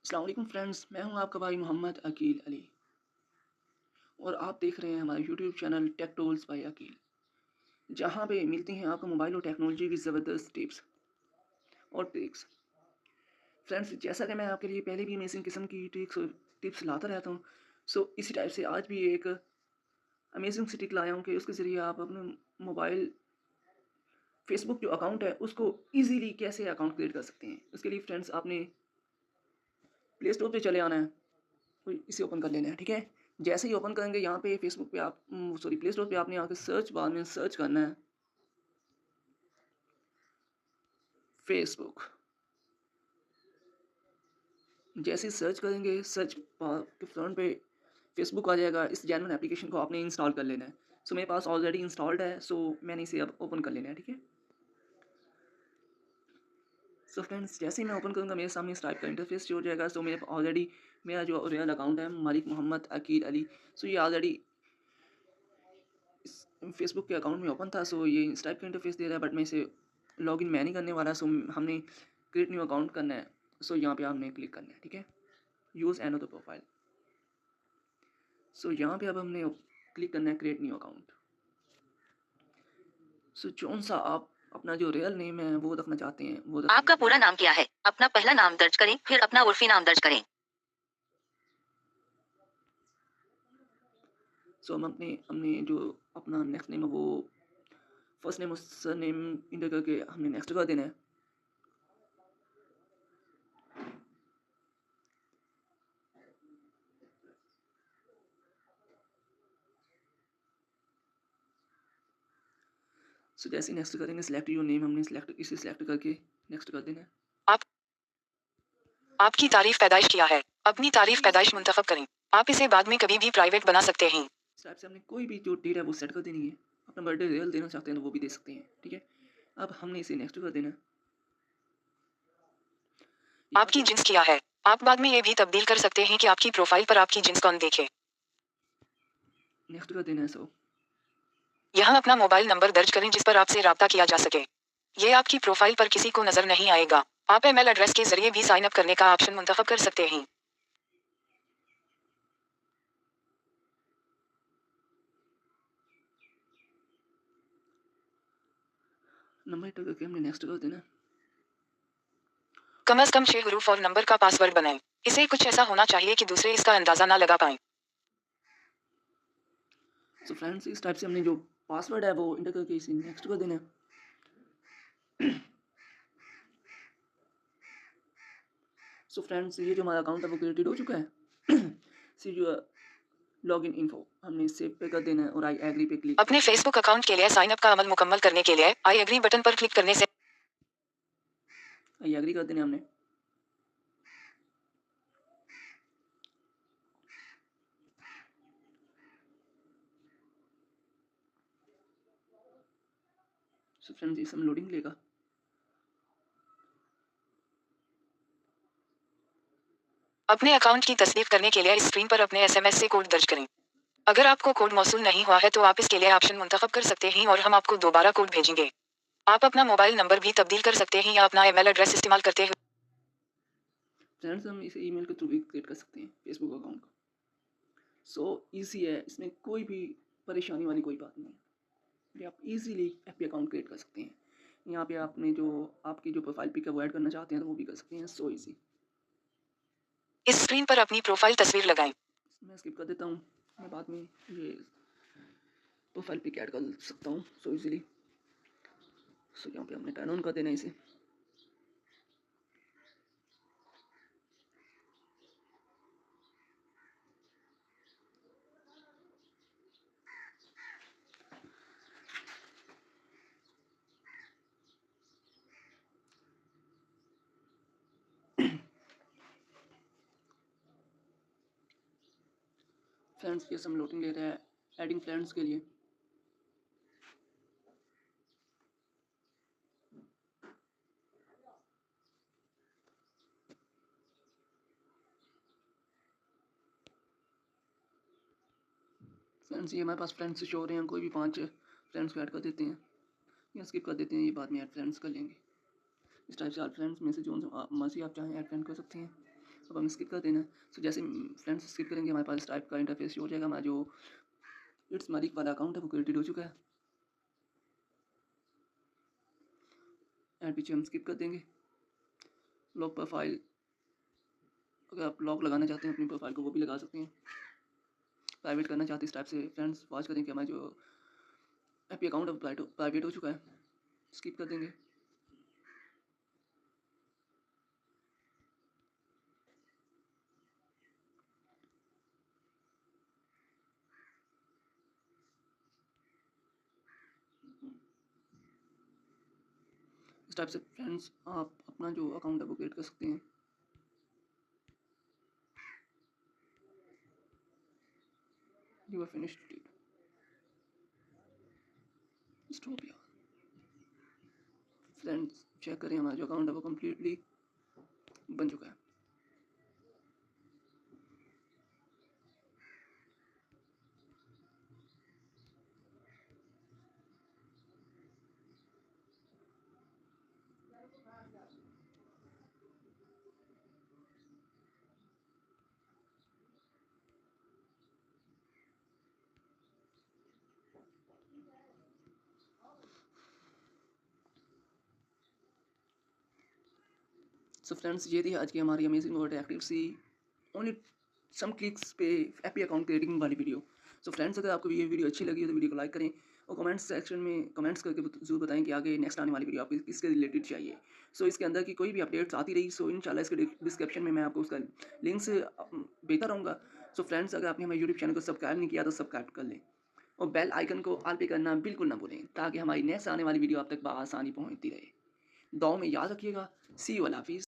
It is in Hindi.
अस्सलाम वालेकुम फ्रेंड्स, मैं हूं आपका भाई मोहम्मद अकील अली और आप देख रहे हैं हमारा YouTube channel tech tools by Aqeel, जहां पे मिलती हैं आपको मोबाइल और टेक्नोलॉजी की ज़बरदस्त टिप्स और ट्रिक्स। फ्रेंड्स, जैसा कि मैं आपके लिए पहले भी अमेजिंग किस्म की ट्रिक्स और टिप्स लाता रहता हूं, सो इसी टाइप से आज भी एक अमेजिंग सी टिक लाया हूं कि उसके ज़रिए आप अपने मोबाइल फेसबुक जो अकाउंट है उसको ईज़िली कैसे अकाउंट क्रिएट कर सकते हैं। उसके लिए फ्रेंड्स आपने प्ले स्टोर पे चले आना है, कोई इसे ओपन कर लेना है, ठीक है। जैसे ही ओपन करेंगे यहाँ पे फेसबुक पे आप सॉरी प्ले स्टोर पे आपने आके सर्च बार में सर्च करना है फेसबुक। जैसे ही सर्च करेंगे सर्च बार के फ्रंट पे फेसबुक आ जाएगा। इस जेन्युइन एप्लीकेशन को आपने इंस्टॉल कर लेना है। सो मेरे पास ऑलरेडी इंस्टॉल्ड है, सो मैंने इसे अब ओपन कर लेना है, ठीक है। सो फ्रेंड्स, जैसे ही मैं ओपन करूँगा मेरे सामने इस टाइप का इंटरफेस हो जाएगा। सो मेरे ऑलरेडी मेरा जो रियल अकाउंट है मालिक मोहम्मद अकील अली, सो ये ऑलरेडी इस फेसबुक के अकाउंट में ओपन था। सो ये इस टाइप का इंटरफेस दे रहा है, बट मैं इसे लॉगिन मैं नहीं करने वाला। सो हमने क्रिएट न्यू अकाउंट करना है। सो यहाँ पे आपने क्लिक करना है, ठीक है। Use another profile. सो यहाँ पे अब हमने क्लिक करना है क्रिएट न्यू अकाउंट। सो कौन सा आप अपना जो रियल नेम है वो रखना चाहते हैं वो आपका रखें। पूरा नाम क्या है? अपना पहला नाम दर्ज करें, फिर अपना उर्फ़ी नाम दर्ज करें। सो हम अपने हमने जो अपना नेक्स्ट नेम है वो फर्स्ट नेम और सर नेम इंटर करके हमने नेक्स्ट कर देना है। सो जैसे ही नेक्स्ट करेंगे सिलेक्ट योर नेम, हमने इसे सिलेक्ट करके नेक्स्ट कर देना है। आप आपकी तारीफ़ पैदाइश क्या है? अपनी तारीफ़ पैदाइश मुंतखब करें। आप इसे बाद में कभी भी प्राइवेट बना सकते हैं। इस टाइप से हमने कोई भी जो डेट है वो सेट कर देनी है। अपना बर्थडे रियल देना चाहते हैं तो वो भी दे सकते हैं, ठीक है। अब हमने इसे नेक्स्ट कर देना है। यहाँ आपकी पे जिन्स क्या है? आप बाद में ये भी तब्दील कर सकते हैं कि आपकी प्रोफ़ाइल पर आपकी जिन्स कौन देखे। नेक्स्ट कर देना है। सो यहाँ अपना मोबाइल नंबर दर्ज करें जिस पर आपसे राब्ता किया जा सके। ये आपकी प्रोफ़ाइल पर किसी को नज़र नहीं आएगा। आप ईमेल एड्रेस के ज़रिए भी साइन अप करने का ऑप्शन मुंतखब कर सकते हैं। नंबर एंटर करके हमने नेक्स्ट कर देना है। कम से कम 6 हरूफ और नंबर का पासवर्ड बनाएं। इसे कुछ ऐसा होना चाहिए कि दूसरे इसका अंदाज़ा ना लगा पाएं। सो फ्रेंड्स, इस टाइप से हमने जो पासवर्ड है वो इंटर करके इसे नेक्स्ट कर देना है। सो फ्रेंड्स, ये जो हमारा अकाउंट है वो क्रिएटेड हो चुका है। सी जो लॉगिन इन्फो हमने सेव पे कर देना है और आई एग्री पे क्लिक अपने फेसबुक अकाउंट के लिए साइन अप का अमल मुकम्मल करने के लिए आई एग्री बटन पर क्लिक करने से आई एग्री कर देना है हमने। सो फ्रेंड्स, ये सब लोडिंग लेगा। अपने अकाउंट की तस्दीक करने के लिए इस स्क्रीन पर अपने एसएमएस से कोड दर्ज करें। अगर आपको कोड मौसूल नहीं हुआ है तो आप इसके लिए ऑप्शन मुंतखब कर सकते हैं और हम आपको दोबारा कोड भेजेंगे। आप अपना मोबाइल नंबर भी तब्दील कर सकते हैं या अपना ईमेल एड्रेस इस्तेमाल करते हुए फ्रेंड्स, हम इसे ईमेल के थ्रू भी क्रिएट कर सकते हैं फेसबुक अकाउंट को। सो ईजी है, इसमें कोई भी परेशानी वाली कोई बात नहीं है। ये आप इजीली एफ अकाउंट क्रिएट कर सकते हैं। यहाँ पे आपने जो आपकी जो प्रोफाइल पिक है वो ऐड करना चाहते हैं तो वो भी कर सकते हैं। So easy. इस स्क्रीन पर अपनी प्रोफाइल तस्वीर लगाएं। मैं स्किप कर देता हूँ, मैं बाद में ये प्रोफाइल पिक ऐड कर सकता हूँ सो इजीली। सो यहाँ पे हमने टर्न ऑन कर देना है इसे। फ्रेंड्स, ये सब लोडिंग ले रहा है एडिंग फ्रेंड्स के लिए। फ्रेंड्स, ये हमारे पास फ्रेंड्स शो हो रहे हैं, कोई भी 5 फ्रेंड्स को ऐड कर देते हैं या स्किप कर देते हैं, ये बाद में ऐड फ्रेंड्स कर लेंगे। इस टाइप से आप फ्रेंड्स में से जो मर्जी आप चाहें ऐड फ्रेंड कर सकते हैं। अब हम स्किप कर देना है। सो जैसे फ्रेंड्स स्किप करेंगे हमारे पास टाइप का इंटरफेस हो जाएगा। हमारा जो इट्स मालिक वाला अकाउंट है वो क्रिएटेड हो चुका है। एंड पीछे हम स्किप कर देंगे। लॉक प्रोफाइल, अगर आप लॉक लगाना चाहते हैं अपनी प्रोफाइल को वो भी लगा सकते हैं। प्राइवेट करना चाहते हैं इस टाइप से फ्रेंड्स वॉच करें कि हमारा जो एपी अकाउंट है प्राइवेट हो चुका है। स्किप कर देंगे। इस टाइप से फ्रेंड्स आप अपना जो अकाउंट है वो क्रिएट कर सकते हैं। You are finished it, stop यार। फ्रेंड्स चेक करें हमारा जो अकाउंट है वो कम्प्लीटली बन चुका है। सो फ्रेंड्स ये थी आज की हमारी अमेजिंग और एक्टिव सी ओनली सम क्लिक्स पे एपी अकाउंट क्रिएटिंग वाली वीडियो। सो फ्रेंड्स अगर आपको ये वीडियो अच्छी लगी है तो वीडियो को लाइक करें और कमेंट्स सेक्शन में कमेंट्स करके जरूर बताएं कि आगे नेक्स्ट आने वाली वीडियो आपको किसके रिलेटेड चाहिए। सो इसके अंदर की कोई भी अपडेट्स आती रही सो इंशाल्लाह इसके डिस्क्रिप्शन में मैं आपको उसका लिंक्स देता रहूँगा। सो फ्रेंड्स अगर आपने हमारे यूट्यूब चैनल को सब्सक्राइब नहीं किया तो सब्सक्राइब कर लें और बेल आइकन को ऑल पे करना बिल्कुल ना भूलें ताकि हमारी नेक्स्ट आने वाली वीडियो आप तक बआसानी पहुँचती रहे। दुआओं में याद रखिएगा। सी यू, अल्लाह हाफिज़।